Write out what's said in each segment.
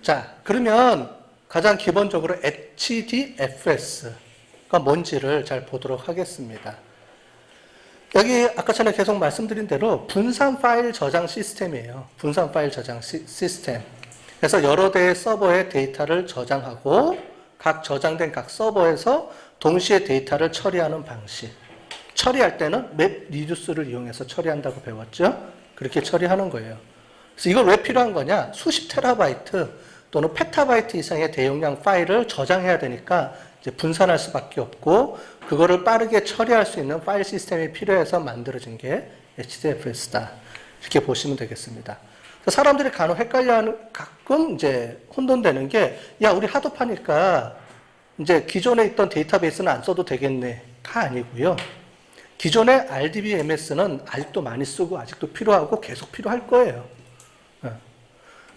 자, 그러면 가장 기본적으로 HDFS가 뭔지를 잘 보도록 하겠습니다. 여기 아까 전에 계속 말씀드린 대로 분산 파일 저장 시스템이에요. 분산 파일 저장 시스템. 그래서 여러 대의 서버에 데이터를 저장하고 각 저장된 각 서버에서 동시에 데이터를 처리하는 방식. 처리할 때는 맵 리듀스를 이용해서 처리한다고 배웠죠? 그렇게 처리하는 거예요. 그래서 이걸 왜 필요한 거냐? 수십 테라바이트 또는 페타바이트 이상의 대용량 파일을 저장해야 되니까 이제 분산할 수밖에 없고 그거를 빠르게 처리할 수 있는 파일 시스템이 필요해서 만들어진 게 HDFS다. 이렇게 보시면 되겠습니다. 사람들이 간혹 헷갈려하는 가끔 이제 혼돈되는 게 야 우리 하드파니까 이제 기존에 있던 데이터베이스는 안 써도 되겠네가 아니고요. 기존의 RDBMS는 아직도 많이 쓰고 아직도 필요하고 계속 필요할 거예요.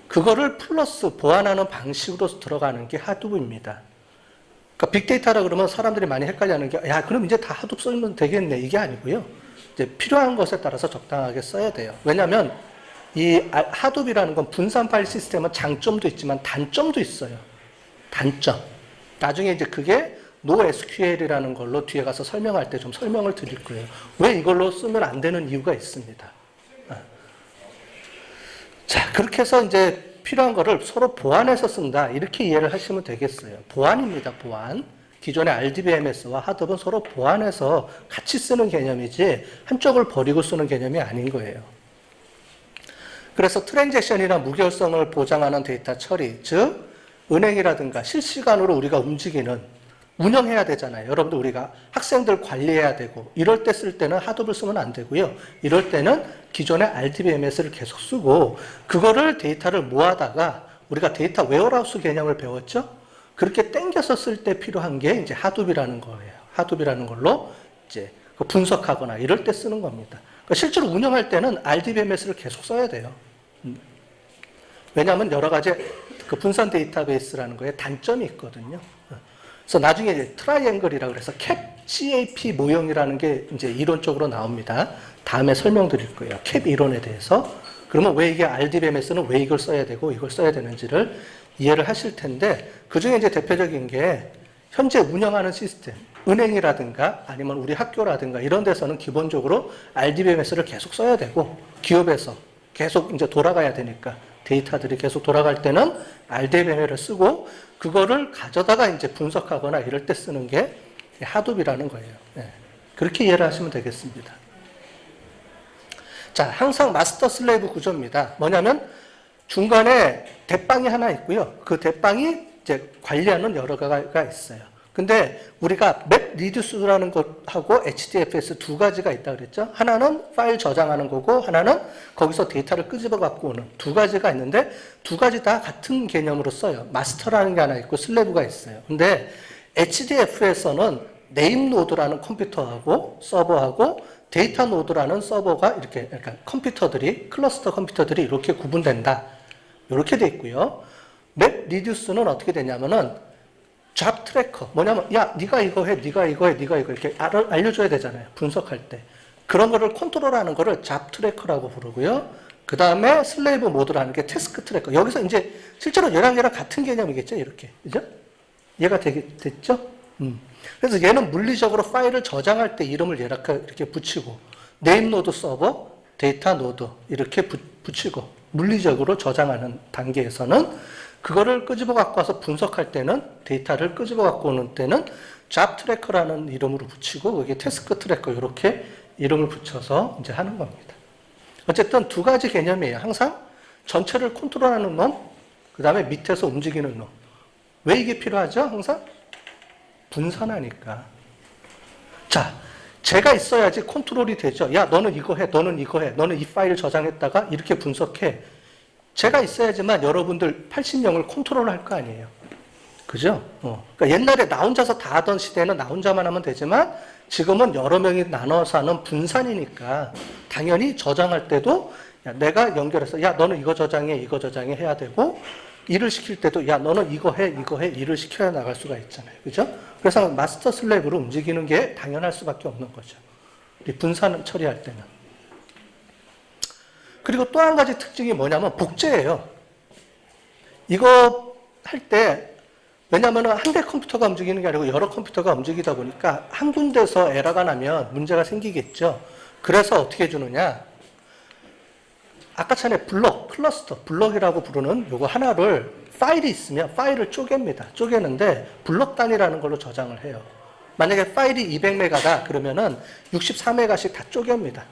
그거를 플러스 보완하는 방식으로 들어가는 게 하둡입니다. 그러니까 빅데이터라 그러면 사람들이 많이 헷갈려하는 게 야 그럼 이제 다 하둡 쓰면 되겠네 이게 아니고요. 이제 필요한 것에 따라서 적당하게 써야 돼요. 왜냐하면 이 하둡이라는 건 분산 파일 시스템은 장점도 있지만 단점도 있어요. 단점. 나중에 이제 그게 NoSQL이라는 걸로 뒤에 가서 설명할 때 좀 설명을 드릴 거예요. 왜 이걸로 쓰면 안 되는 이유가 있습니다. 자, 그렇게 해서 이제 필요한 거를 서로 보완해서 쓴다. 이렇게 이해를 하시면 되겠어요. 보완입니다, 보완. 기존의 RDBMS와 하둡은 서로 보완해서 같이 쓰는 개념이지 한쪽을 버리고 쓰는 개념이 아닌 거예요. 그래서 트랜잭션이나 무결성을 보장하는 데이터 처리, 즉 은행이라든가 실시간으로 우리가 움직이는 운영해야 되잖아요. 여러분들 우리가 학생들 관리해야 되고 이럴 때 쓸 때는 하둡을 쓰면 안 되고요. 이럴 때는 기존의 RDBMS를 계속 쓰고 그거를 데이터를 모아다가 우리가 데이터 웨어하우스 개념을 배웠죠? 그렇게 땡겨서 쓸 때 필요한 게 이제 하둡이라는 거예요. 하둡이라는 걸로 이제 분석하거나 이럴 때 쓰는 겁니다. 그러니까 실제로 운영할 때는 RDBMS를 계속 써야 돼요. 왜냐하면 여러 가지 그 분산 데이터베이스라는 거에 단점이 있거든요. 그래서 나중에 이제 트라이앵글이라고 그래서 CAP 모형이라는 게 이제 이론적으로 나옵니다. 다음에 설명드릴 거예요. 캡 이론에 대해서. 그러면 왜 이게 RDBMS는 왜 이걸 써야 되고 이걸 써야 되는지를 이해를 하실 텐데 그 중에 이제 대표적인 게 현재 운영하는 시스템, 은행이라든가 아니면 우리 학교라든가 이런 데서는 기본적으로 RDBMS를 계속 써야 되고 기업에서 계속 이제 돌아가야 되니까 데이터들이 계속 돌아갈 때는 RDBMS를 쓰고 그거를 가져다가 이제 분석하거나 이럴 때 쓰는 게 하둡이라는 거예요. 네. 그렇게 이해를 하시면 되겠습니다. 자, 항상 마스터 슬레이브 구조입니다. 뭐냐면 중간에 대빵이 하나 있고요. 그 대빵이 이제 관리하는 여러 가지가 있어요. 근데 우리가 맵 리듀스라는 것하고 HDFS 두 가지가 있다 그랬죠. 하나는 파일 저장하는 거고 하나는 거기서 데이터를 끄집어 갖고 오는 두 가지가 있는데 두 가지 다 같은 개념으로 써요. 마스터라는 게 하나 있고 슬래브가 있어요. 근데 HDFS에서는 네임 노드라는 컴퓨터하고 서버하고 데이터 노드라는 서버가 이렇게 그러니까 컴퓨터들이 클러스터 컴퓨터들이 이렇게 구분된다. 이렇게 돼 있고요. 맵 리듀스는 어떻게 되냐면은 잡 트래커 뭐냐면 야 네가 이거 해 네가 이거 해 네가 이거 이렇게 알려줘야 되잖아요. 분석할 때 그런 거를 컨트롤하는 거를 잡 트래커라고 부르고요. 그 다음에 슬레이브 모드라는 게 태스크 트래커. 여기서 이제 실제로 얘랑 같은 개념이겠죠. 이렇게 그죠? 얘가 됐죠? 그래서 얘는 물리적으로 파일을 저장할 때 이름을 이렇게 붙이고 네임 노드 서버 데이터 노드 이렇게 붙이고 물리적으로 저장하는 단계에서는 그거를 끄집어 갖고 와서 분석할 때는 데이터를 끄집어 갖고 오는 때는 잡 트래커라는 이름으로 붙이고 여기 태스크 트래커 이렇게 이름을 붙여서 이제 하는 겁니다. 어쨌든 두 가지 개념이에요. 항상 전체를 컨트롤하는 놈, 그 다음에 밑에서 움직이는 놈. 왜 이게 필요하죠? 항상 분산하니까. 자, 제가 있어야지 컨트롤이 되죠. 야, 너는 이거 해, 너는 이거 해, 너는 이 파일을 저장했다가 이렇게 분석해. 제가 있어야지만 여러분들 80명을 컨트롤할 거 아니에요. 그죠? 그러니까 옛날에 나 혼자서 다 하던 시대는 나 혼자만 하면 되지만 지금은 여러 명이 나눠서 하는 분산이니까 당연히 저장할 때도 야, 내가 연결해서 야 너는 이거 저장해 해야 되고 일을 시킬 때도 야 너는 이거 해 일을 시켜야 나갈 수가 있잖아요. 그죠? 그래서 마스터 슬래브로 움직이는 게 당연할 수밖에 없는 거죠. 분산 처리할 때는. 그리고 또 한 가지 특징이 뭐냐면 복제예요. 이거 할 때 왜냐하면 한 대 컴퓨터가 움직이는 게 아니고 여러 컴퓨터가 움직이다 보니까 한 군데서 에러가 나면 문제가 생기겠죠. 그래서 어떻게 해주느냐. 아까 전에 블록, 클러스터, 블록이라고 부르는 요거 하나를 파일이 있으면 파일을 쪼갭니다. 쪼개는데 블록 단위라는 걸로 저장을 해요. 만약에 파일이 200메가다 그러면은 64메가씩 다 쪼갭니다.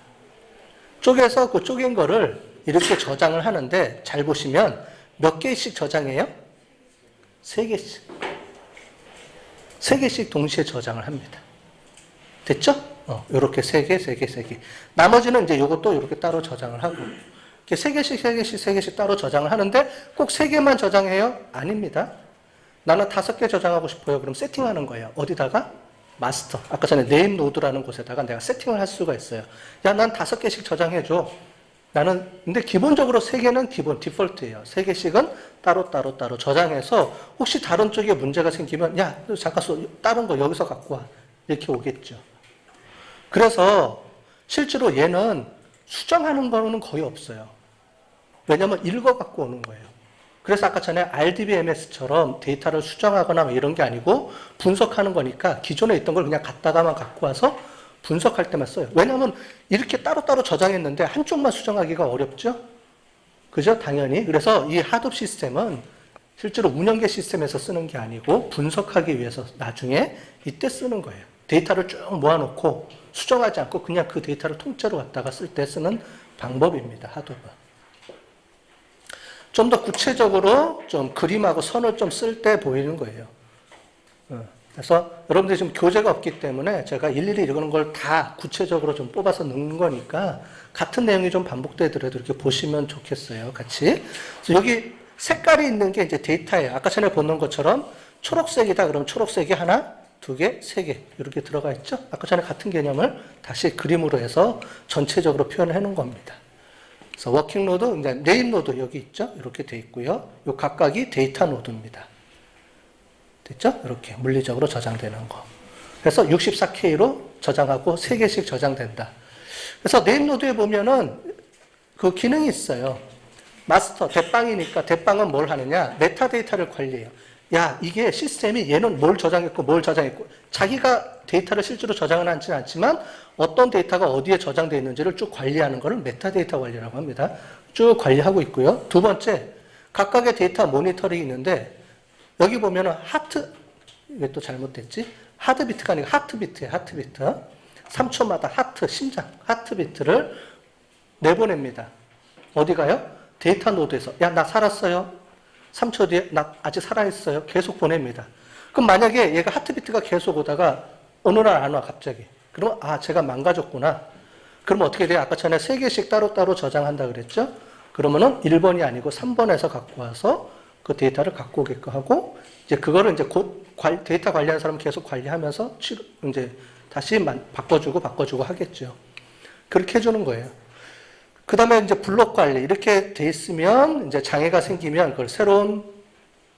쪼개서 그 쪼갠 거를 이렇게 저장을 하는데 잘 보시면 몇 개씩 저장해요? 3개씩. 3개씩 동시에 저장을 합니다. 됐죠? 요렇게 3개, 3개, 3개. 나머지는 이제 요것도 요렇게 따로 저장을 하고. 이렇게 3개씩, 3개씩, 3개씩 따로 저장을 하는데 꼭 3개만 저장해요? 아닙니다. 나는 5개 저장하고 싶어요. 그럼 세팅하는 거예요. 어디다가? 마스터. 아까 전에 네임 노드라는 곳에다가 내가 세팅을 할 수가 있어요. 야, 난 5개씩 저장해줘. 나는, 근데 기본적으로 3개는 기본, 디폴트예요. 3개씩은 따로 저장해서 혹시 다른 쪽에 문제가 생기면, 야, 잠깐 다른 거 여기서 갖고 와. 이렇게 오겠죠. 그래서 실제로 얘는 수정하는 거는 거의 없어요. 왜냐면 읽어 갖고 오는 거예요. 그래서 아까 전에 RDBMS처럼 데이터를 수정하거나 이런 게 아니고 분석하는 거니까 기존에 있던 걸 그냥 갖다가만 갖고 와서 분석할 때만 써요. 왜냐하면 이렇게 따로따로 저장했는데 한쪽만 수정하기가 어렵죠? 그죠? 당연히. 그래서 이 하둡 시스템은 실제로 운영계 시스템에서 쓰는 게 아니고 분석하기 위해서 나중에 이때 쓰는 거예요. 데이터를 쭉 모아놓고 수정하지 않고 그냥 그 데이터를 통째로 갖다가 쓸 때 쓰는 방법입니다. 하둡은. 좀 더 구체적으로 좀 그림하고 선을 좀 쓸 때 보이는 거예요. 그래서 여러분들이 지금 교재가 없기 때문에 제가 일일이 이런 걸 다 구체적으로 좀 뽑아서 넣는 거니까 같은 내용이 좀 반복되더라도 이렇게 보시면 좋겠어요. 같이. 그래서 여기 색깔이 있는 게 이제 데이터예요. 아까 전에 보는 것처럼 초록색이다. 그러면 초록색이 하나, 2개, 3개 이렇게 들어가 있죠. 아까 전에 같은 개념을 다시 그림으로 해서 전체적으로 표현해 놓은 겁니다. 그래서 워킹 노드, 이제 네임 노드 여기 있죠. 이렇게 돼 있고요. 요 각각이 데이터 노드입니다. 됐죠? 이렇게 물리적으로 저장되는 거. 그래서 64K로 저장하고 3개씩 저장된다. 그래서 네임 노드에 보면은 그 기능이 있어요. 마스터, 대빵이니까 대빵은 뭘 하느냐? 메타데이터를 관리해요. 야, 이게 시스템이 얘는 뭘 저장했고 뭘 저장했고 자기가 데이터를 실제로 저장은 하지는 않지만 어떤 데이터가 어디에 저장되어 있는지를 쭉 관리하는 것을 메타데이터 관리라고 합니다. 쭉 관리하고 있고요. 두 번째, 각각의 데이터 모니터링이 있는데 여기 보면은 하트, 이게 또 잘못됐지? 하드비트가 아니고 하트비트예요. 하트비트. 3초마다 하트, 심장, 하트비트를 내보냅니다. 어디 가요? 데이터 노드에서. 야, 나 살았어요. 3초 뒤에 나 아직 살아있어요. 계속 보냅니다. 그럼 만약에 얘가 하트비트가 계속 오다가 어느 날 안 와, 갑자기. 그러면 아, 제가 망가졌구나. 그러면 어떻게 돼요? 아까 전에 3개씩 따로따로 저장한다 그랬죠? 그러면은 1번이 아니고 3번에서 갖고 와서 그 데이터를 갖고 오게끔 하고, 이제 그거를 이제 데이터 관리하는 사람은 계속 관리하면서 이제 다시 바꿔주고 하겠죠. 그렇게 해주는 거예요. 그 다음에 이제 블록 관리. 이렇게 돼 있으면 이제 장애가 생기면 그걸 새로운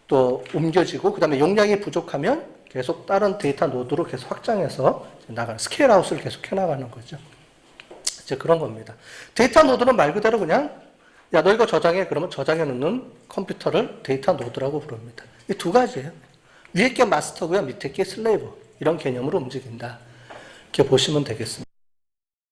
또 옮겨지고, 그 다음에 용량이 부족하면 계속 다른 데이터 노드로 계속 확장해서 나가는, 스케일 아웃을 계속 해나가는 거죠. 이제 그런 겁니다. 데이터 노드는 말 그대로 그냥 야, 너 이거 저장해. 그러면 저장해 놓는 컴퓨터를 데이터 노드라고 부릅니다. 이 두 가지예요. 위에 게 마스터고요. 밑에 게 슬레이브. 이런 개념으로 움직인다. 이렇게 보시면 되겠습니다.